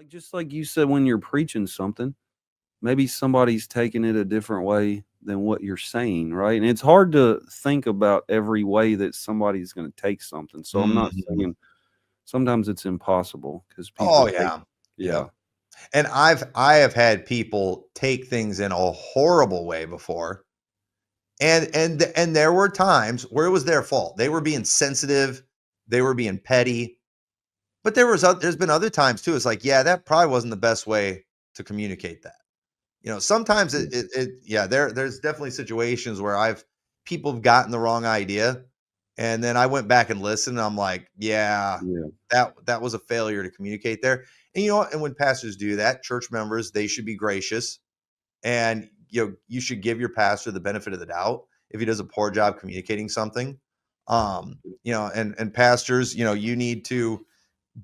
Like just like you said when you're preaching something, maybe somebody's taking it a different way than what you're saying, right? And it's hard to think about every way that somebody's going to take something. So I'm not Mhm. saying sometimes it's impossible because Oh, people take, yeah. yeah, Yep. And I have had people take things in a horrible way before, and there were times where it was their fault. They were being sensitive, they were being petty, but there's been other times too. It's like, yeah, that probably wasn't the best way to communicate that. Sometimes yeah, yeah, there's definitely situations where people have gotten the wrong idea, and then I went back and listened, and I'm like, yeah, yeah, that was a failure to communicate there. And you know what? And when pastors do that, church members, they should be gracious, and you should give your pastor the benefit of the doubt if he does a poor job communicating something. And pastors, you need to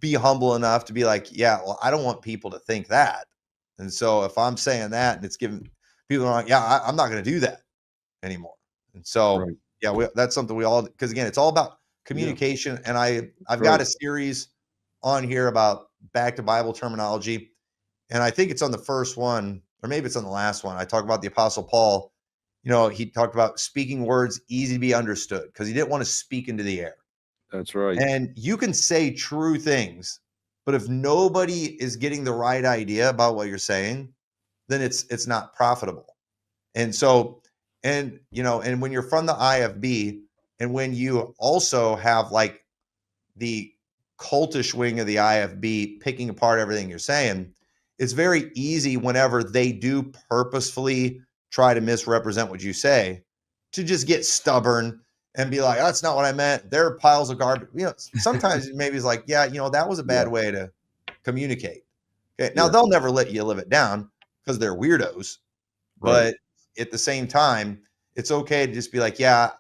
be humble enough to be like, yeah, well, I don't want people to think that. And so if I'm saying that and it's giving people are like, yeah, I'm not going to do that anymore. And so, right. yeah, that's something we all, because again, it's all about Yeah, communication. And I've got right. a series on here about back to Bible terminology. And I think it's on the first one, or maybe it's on the last one. I talk about the Apostle Paul. He talked about speaking words easy to be understood because he didn't want to speak into the air. That's right. And you can say true things, but if nobody is getting the right idea about what you're saying, then it's not profitable. And so, and when you're from the IFB, and when you also have like the cultish wing of the IFB picking apart everything you're saying, it's very easy whenever they do purposefully try to misrepresent what you say to just get stubborn and be like, that's not what I meant. They're piles of garbage. Sometimes maybe it's like, yeah, that was a Yeah, bad way to communicate. Okay. Now yeah, they'll never let you live it down because they're weirdos. right. But at the same time, it's okay to just be like, yeah,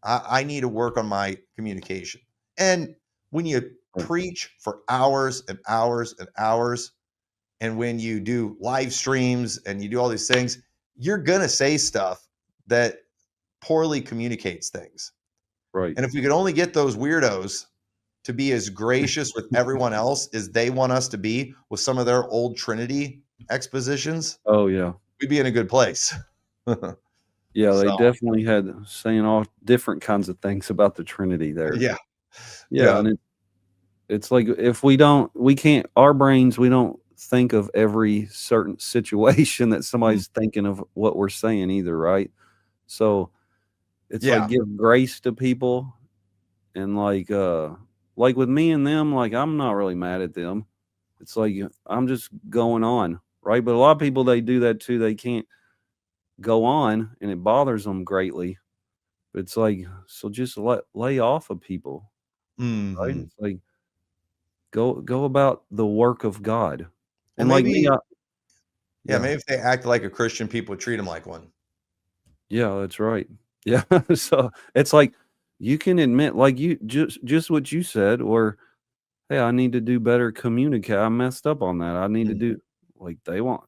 I need to work on my communication. And when you Right. preach for hours and hours and hours, and when you do live streams and you do all these things, you're going to say stuff that poorly communicates things. Right. And if we could only get those weirdos to be as gracious with everyone else as they want us to be with some of their old Trinity expositions, Oh, yeah. we'd be in a good place. Yeah, they So, definitely had saying all different kinds of things about the Trinity there. yeah. Yeah, Yeah. and it's like if we can't our brains, we don't think of every certain situation that Mm. somebody's thinking of what we're saying either, right? So, it's like Yeah. give grace to people and like with me and them, like I'm not really mad at them. It's like I'm just going on, right? But a lot of people they do that too. They can't go on and it bothers them greatly. But it's like so just lay off of people, right? Mhm. It's like go about the work of God. Or And like me, maybe, yeah, yeah. maybe if they act like a Christian, people would treat them like one. Yeah, that's right. Yeah. So it's like you can admit like you just what you said or hey, I need to do better communicate. I messed up on that. I need to Mm. do like they want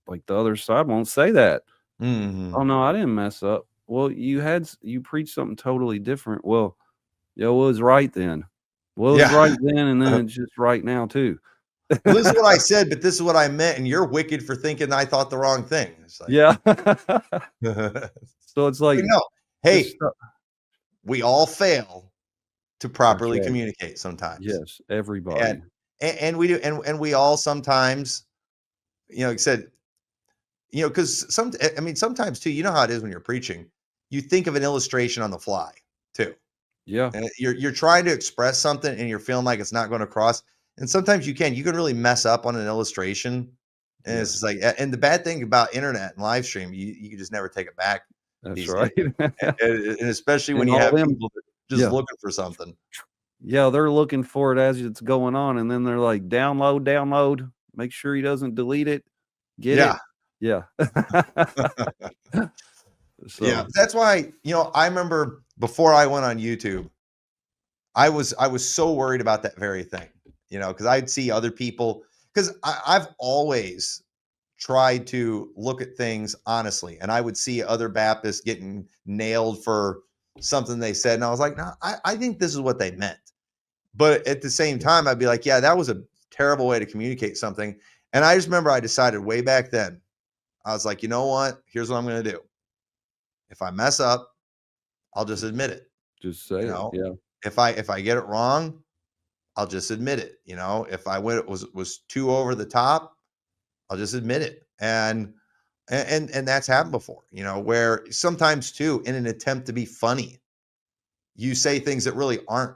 like the other side won't say that. Oh Mhm. no, I didn't mess up. Well, you preached something totally different. Well, yeah, well, it was right then. Well, it was Yeah. right then, and then it's just right now too. Well, this is what I said, but this is what I meant, and you're wicked for thinking I thought the wrong thing. It's like, Yeah. like, So it's like no. just Hey, stop. we all fail to That's properly right. communicate sometimes. Yes, And everybody. and we do, and we all sometimes, like I said, because I mean, sometimes too, you know how it is when you're preaching, you think of an illustration on the fly too. Yeah. And you're trying to express something and you're feeling like it's not going across. And sometimes you can really mess up on an illustration. And it's Yes, just like, and the bad thing about internet and live stream, you can just never take it back that's these days. right. And especially when And you all have them people that are just yeah. looking for something. Yeah, they're looking for it as it's going on, and then they're like, "Download, download, make sure he doesn't delete it. Get Yeah. it?" Yeah. Yeah. So That's why, I remember before I went on YouTube, I was so worried about that very thing, because I'd see other people, because I've always tried to look at things honestly, and I would see other Baptists getting nailed for something they said, and I was like, no, I think this is what they meant. But at the same time, I'd be like, yeah, terrible way to communicate something. And I just remember I decided way back then, I was like, you know what? Here's what I'm going to do. If I mess up, I'll just admit it. Just You say it. know, Yeah. if I get it wrong, I'll just admit it. You know, if I went was too over the top, I'll just admit it. And that's happened before, you know, where sometimes too, in an attempt to be funny, you say things that really aren't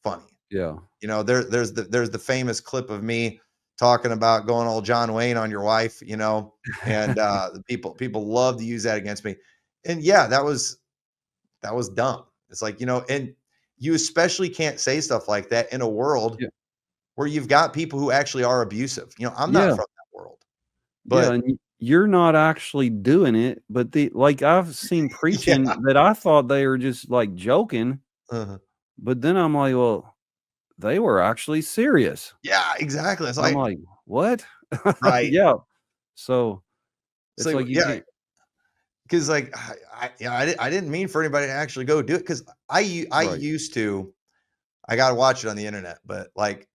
funny. Yeah. You know, there's the famous clip of me talking about going all John Wayne on your wife, you know, and the people love to use that against me. And yeah, that was dumb. It's like, you know, and you especially can't say stuff like that in a world Yeah. where you've got people who actually are abusive. You know, I'm not Yeah. from that world, Yeah, but and you're not actually doing it, but like I've seen preaching yeah, that I thought they were just like joking, uh-huh. but then I'm like, well, they were actually serious. Yeah, exactly. It's I'm like, like, what? right. Yeah. So it's like So you yeah, can't. because like yeah, I didn't mean for anybody to actually go do it because I Right. used to. I got to watch it on the internet, but like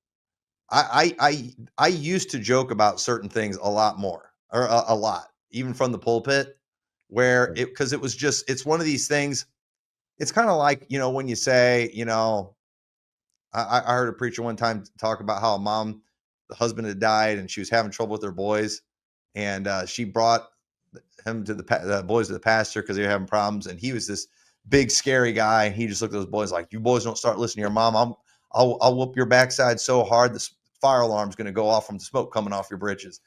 I used to joke about certain things a lot more or a lot, even from the pulpit, where Right. it because it was just it's one of these things. It's kind of like, you know, when you say, you know, I heard a preacher one time talk about how a mom, the husband had died, and she was having trouble with her boys, and she brought him to the boys to the pastor because they were having problems, and he was this big scary guy, and he just looked at those boys like, "You boys don't start listening to your mom, I'll whoop your backside so hard the fire alarm's going to go off from the smoke coming off your britches."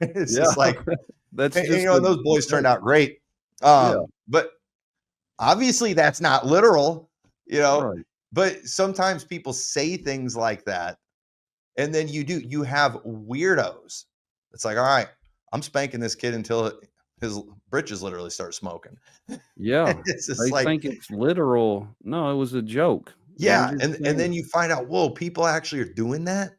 It's Yeah. just like, That's and, you just know, and the those boys turned thing. out great, Yeah. but obviously that's not literal, you know. Right. But sometimes people say things like that, and then you have weirdos. It's like, all right, I'm spanking this kid until his britches literally start smoking. Yeah. It's just They like, think it's literal. No, it was a joke. You were yeah, just and saying. then you find out, whoa, people actually are doing that.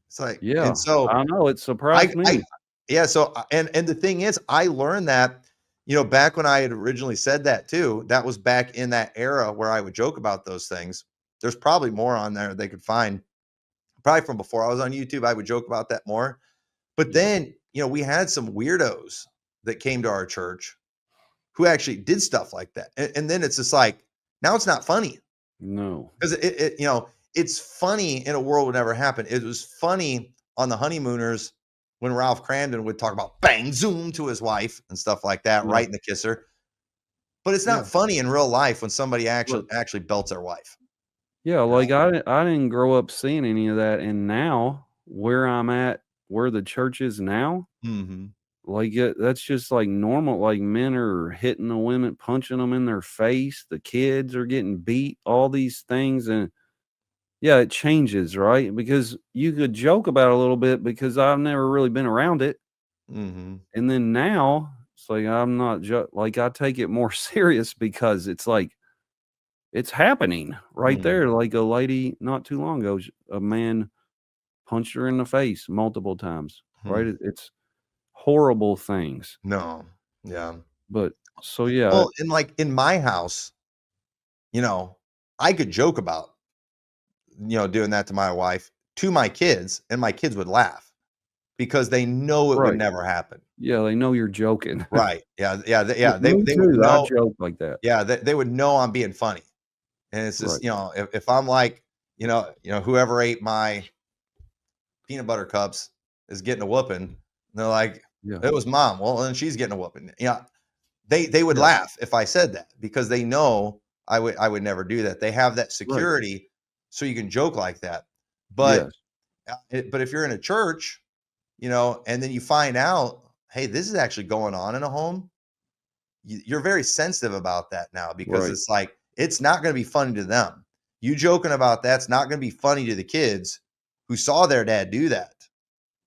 It's like, and Yeah. so I know, it surprised I me. yeah, so and the thing is, I learned that, you know, back when I had originally said that too, that was back in that era where I would joke about those things. There's probably more on there they could find. Probably from before I was on YouTube, I would joke about that more. But Yeah. then, you know, we had some weirdos that came to our church who actually did stuff like that. And then it's just like, now it's not funny No. because you know, it's funny in a world would never happen. It was funny on the honeymooners when Ralph Cramden would talk about bang zoom to his wife and stuff like that, Yeah. right in the kisser. But it's Yeah. not funny in real life when somebody Right. actually belts their wife. Yeah, You know? like I didn't grow up seeing any of that, and now where I'm at, where the church is now, Mm-hmm. like that's just like normal. Like men are hitting the women, punching them in their face. The kids are getting beat. All these things, and yeah, it changes, right? Because you could joke about it a little bit because I've never really been around it, Mm-hmm. and then now it's like I'm not like I take it more serious because it's like it's happening right Mm-hmm. there. Like a lady not too long ago, a man punched her in the face multiple times, right? It's horrible things. No. Yeah. But so yeah, Well, in like in my house, you know, I could joke about, you know, doing that to my wife, to my kids, and my kids would laugh because they know it would right. never happen. Yeah, they know you're joking. Right. Yeah. Yeah. Me me They would too, I know. joke like that. Yeah. They would know I'm being funny. And it's just, Right. you know, if I'm like, whoever ate my peanut butter cups is getting a whooping, and they're like, Yeah. it was mom. Well, then she's getting a whooping. Yeah. They would Yeah. laugh if I said that because they know I would never do that. They have that Right. security, so you can joke like that. But Yes. but if you're in a church, you know, and then you find out, hey, this is actually going on in a home, you're very sensitive about that now because Right. it's like it's not going to be funny to them. You joking about that's not going to be funny to the kids who saw their dad do that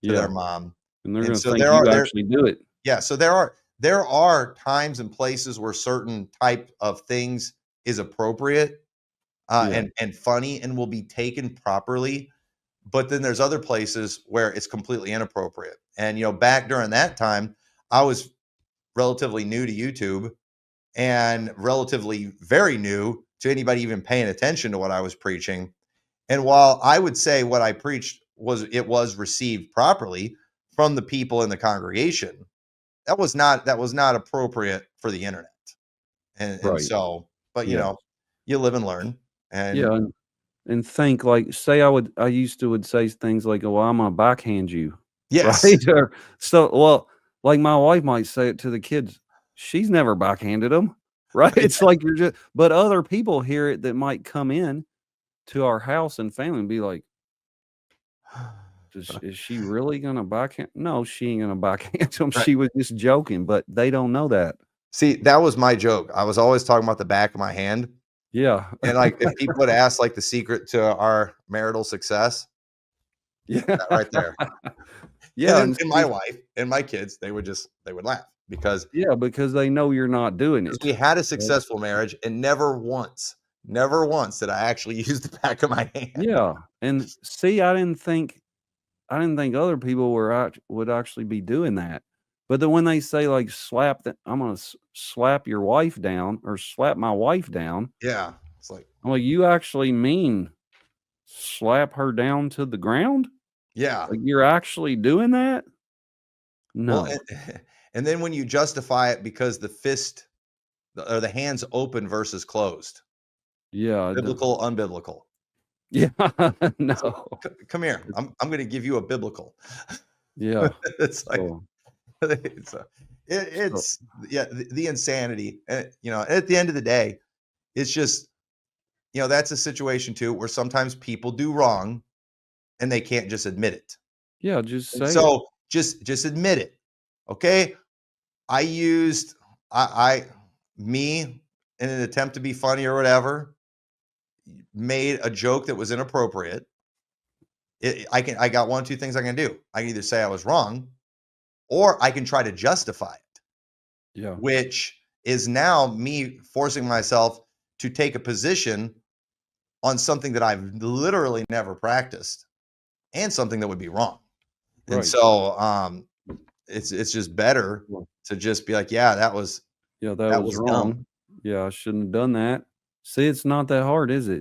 to their Yeah. mom. And they're And gonna so think you actually do it. yeah, so there are times and places where certain type of things is appropriate, Yeah. and funny and will be taken properly, but then there's other places where it's completely inappropriate. And, you know, back during that time, I was relatively new to YouTube and relatively very new to anybody even paying attention to what I was preaching. And while I would say what I preached it was received properly from the people in the congregation, that was not appropriate for the internet. And Right. so, but Yeah. you live and learn. And Yeah. And think like, say I used to would say things like, "Oh, well, I'm gonna backhand you," yes, right? Or so, well, like my wife might say it to the kids. She's never backhanded them, right? It's like you're just, but other people hear it that might come in to our house and family and be like, is she really gonna backhand? No, she ain't gonna backhand him. right. She was just joking, but they don't know that. See, that was my joke. I was always talking about the back of my hand. Yeah. And like if people would ask like the secret to our marital success, Yeah. that right there. And Yeah. then And and my wife and my kids, they would laugh because yeah, because they know you're not doing it. we had a Right? successful marriage and never once did I actually use the back of my hand. Yeah. And see, I didn't think other people would actually be doing that. But then when they say like I'm gonna slap your wife down or slap my wife down, Yeah. It's like, I'm like, you actually mean slap her down to the ground? yeah. Like you're actually doing that? Well, No. and then when you justify it because or the hands open versus closed, Yeah. biblical, unbiblical. Yeah. So, No. come here. I'm going to give you a biblical. Yeah. It's like So, it's so it's yeah, the insanity. And at the end of the day, it's just that's a situation too where sometimes people do wrong and they can't just admit it. yeah, just And say it. so just admit it. Okay? I used I me in an attempt to be funny or whatever, made a joke that was inappropriate. I got one, two things I can do. I can either say I was wrong, or I can try to justify it, Yeah. which is now me forcing myself to take a position on something that I've literally never practiced and something that would be wrong. And Right. so it's just better Well, to just be like, yeah, yeah, that that was was dumb. wrong. Yeah, I shouldn't have done that. See, it's not that hard, is it?